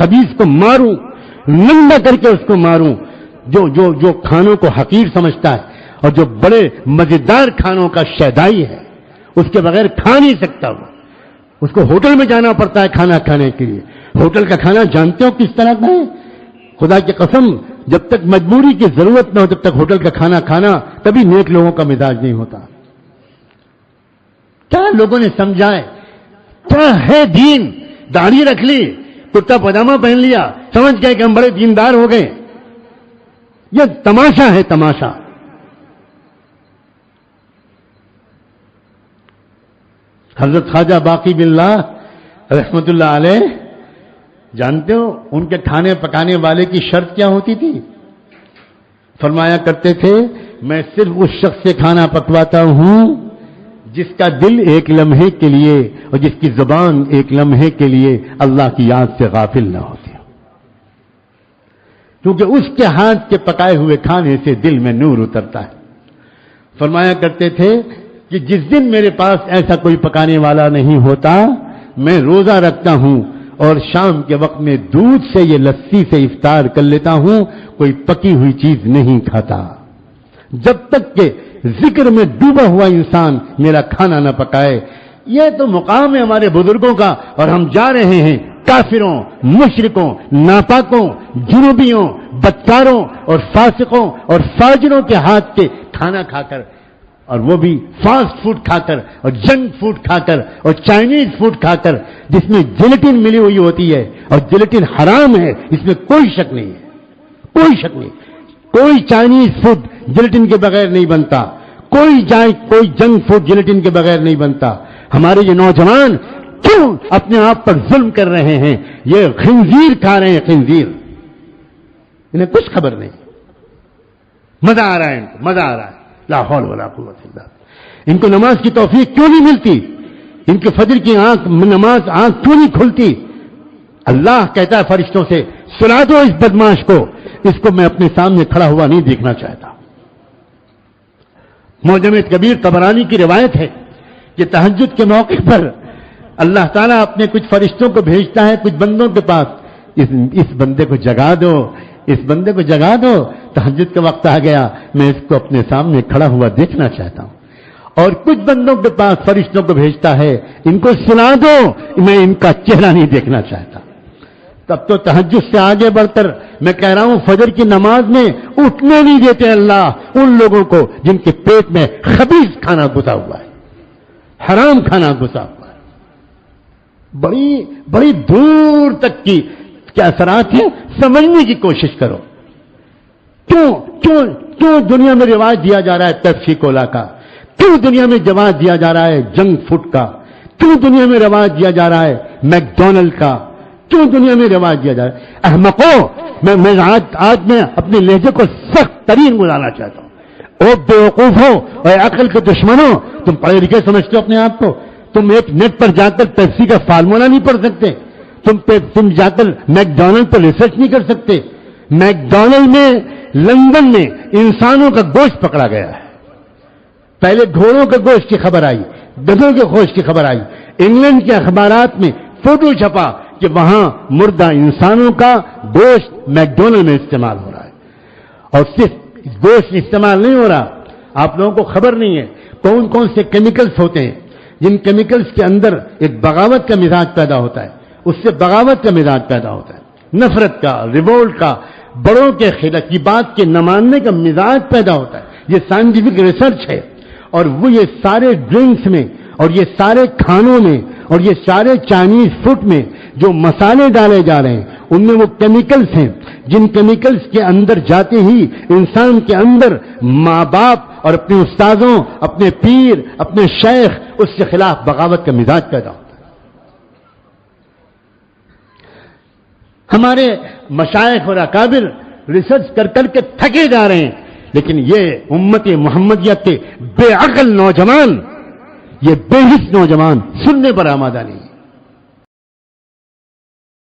خبیث کو ماروں، ننگا کر کے اس کو ماروں، جو کھانوں کو حقیر سمجھتا ہے اور جو بڑے مزیدار کھانوں کا شیدائی ہے، اس کے بغیر کھا نہیں سکتا وہ، اس کو ہوٹل میں جانا پڑتا ہے کھانا کھانے کے لیے۔ ہوٹل کا کھانا جانتے ہو کس طرح کا ہے؟ خدا کی قسم، جب تک مجبوری کی ضرورت نہ ہو تب تک ہوٹل کا کھانا کھانا کبھی نیک لوگوں کا مزاج نہیں ہوتا۔ کیا لوگوں نے سمجھا ہے؟ کیا ہے دین؟ داڑھی رکھ لی، کرتا پاجامہ پہن لیا، سمجھ گئے کہ ہم بڑے دیندار ہو گئے۔ یہ تماشا ہے، تماشا۔ حضرت خواجہ باقی باللہ رحمت اللہ علیہ، جانتے ہو ان کے کھانے پکانے والے کی شرط کیا ہوتی تھی؟ فرمایا کرتے تھے، میں صرف اس شخص سے کھانا پکواتا ہوں جس کا دل ایک لمحے کے لیے اور جس کی زبان ایک لمحے کے لیے اللہ کی یاد سے غافل نہ ہوتی، کیونکہ اس کے ہاتھ کے پکائے ہوئے کھانے سے دل میں نور اترتا ہے۔ فرمایا کرتے تھے کہ جس دن میرے پاس ایسا کوئی پکانے والا نہیں ہوتا، میں روزہ رکھتا ہوں اور شام کے وقت میں دودھ سے یہ لسی سے افطار کر لیتا ہوں، کوئی پکی ہوئی چیز نہیں کھاتا، جب تک کہ ذکر میں ڈوبا ہوا انسان میرا کھانا نہ پکائے۔ یہ تو مقام ہے ہمارے بزرگوں کا، اور ہم جا رہے ہیں کافروں، مشرکوں، ناپاکوں، جنوبیوں، بدکاروں اور فاسقوں اور فاجروں کے ہاتھ کے کھانا کھا کر، اور وہ بھی فاسٹ فوڈ کھا کر اور جنک فوڈ کھا کر اور چائنیز فوڈ کھا کر، جس میں جیلیٹن ملی ہوئی ہوتی ہے، اور جیلیٹن حرام ہے، اس میں کوئی شک نہیں ہے، کوئی شک نہیں۔ کوئی چائنیز فوڈ جیلیٹن کے بغیر نہیں بنتا، کوئی جنک فوڈ جیلیٹن کے بغیر نہیں بنتا۔ ہمارے یہ نوجوان کیوں اپنے آپ پر ظلم کر رہے ہیں؟ یہ خنزیر کھا رہے ہیں، خنزیر، انہیں کچھ خبر نہیں، مزہ آ رہا ہے ان کو، مزہ آ رہا ہے۔ لا حول ولا قوت الا باللہ۔ ان کو نماز کی توفیق کیوں نہیں ملتی؟ ان کے فجر کی نماز آنکھ کیوں نہیں کھلتی؟ اللہ کہتا ہے فرشتوں سے، سلا دو اس بدماش کو، اس کو میں اپنے سامنے کھڑا ہوا نہیں دیکھنا چاہتا۔ معجم کبیر طبرانی کی روایت ہے کہ تہجد کے موقع پر اللہ تعالیٰ اپنے کچھ فرشتوں کو بھیجتا ہے کچھ بندوں کے پاس، اس بندے کو جگا دو، اس بندے کو جگا دو، تہجد کا وقت آ گیا، میں اس کو اپنے سامنے کھڑا ہوا دیکھنا چاہتا ہوں۔ اور کچھ بندوں کے پاس فرشتوں کو بھیجتا ہے، ان کو سلا دو، میں ان کا چہرہ نہیں دیکھنا چاہتا۔ تب تو تہجد سے آگے بڑھ کر میں کہہ رہا ہوں، فجر کی نماز میں اٹھنے نہیں دیتے اللہ ان لوگوں کو جن کے پیٹ میں خبیث کھانا گھسا ہوا ہے، حرام کھانا گھسا ہوا ہے۔ بڑی دور تک کی کیا اثرات ہیں، سمجھنے کی کوشش کرو۔ کیوں دنیا میں رواج دیا جا رہا ہے پیپسی کولا کا؟ کیوں دنیا میں رواج دیا جا رہا ہے جنک فوڈ کا؟ کیوں دنیا میں رواج دیا جا رہا ہے میکڈونلڈ کا؟ کیوں دنیا میں رواج دیا جا رہا ہے؟ احمقوں، میں آج میں اپنے لہجے کو سخت ترین گزارنا چاہتا ہوں۔ او بیوقوفوں اور عقل کے دشمنوں، تم پڑھے لکھے سمجھتے ہو اپنے آپ کو؟ تم ایک نیٹ پر جا کر پیپسی کا فارمولا نہیں پڑھ سکتے؟ تم جا کر میکڈونلڈ پر ریسرچ نہیں کر سکتے؟ میکڈونلڈ میں لندن میں انسانوں کا گوشت پکڑا گیا ہے، پہلے گھوڑوں کے گوشت کی خبر آئی، گدھوں کے گوشت کی خبر آئی، انگلینڈ کے اخبارات میں فوٹو چھپا کہ وہاں مردہ انسانوں کا گوشت میکڈونلڈ میں استعمال ہو رہا ہے۔ اور صرف گوشت استعمال نہیں ہو رہا، آپ لوگوں کو خبر نہیں ہے کون کون سے کیمیکلز ہوتے ہیں، جن کیمیکلز کے اندر ایک بغاوت کا مزاج پیدا ہوتا ہے، اس سے بغاوت کا مزاج پیدا ہوتا ہے، نفرت کا، ریوولٹ کا، بڑوں کے خلاف کی بات کے نہ ماننے کا مزاج پیدا ہوتا ہے۔ یہ سائنٹیفک ریسرچ ہے، اور وہ یہ سارے ڈرنکس میں اور یہ سارے کھانوں میں اور یہ سارے چائنیز فوڈ میں جو مسالے ڈالے جا رہے ہیں، ان میں وہ کیمیکلز ہیں جن کیمیکلز کے اندر جاتے ہی انسان کے اندر ماں باپ اور اپنے استادوں، اپنے پیر، اپنے شیخ، اس کے خلاف بغاوت کا مزاج پیدا ہوتا ہے۔ ہمارے مشائخ اور اکابر ریسرچ کر کر کے تھکے جا رہے ہیں، لیکن یہ امت محمدیت کے بے عقل نوجوان، یہ بے حس نوجوان سننے پر آمادہ نہیں۔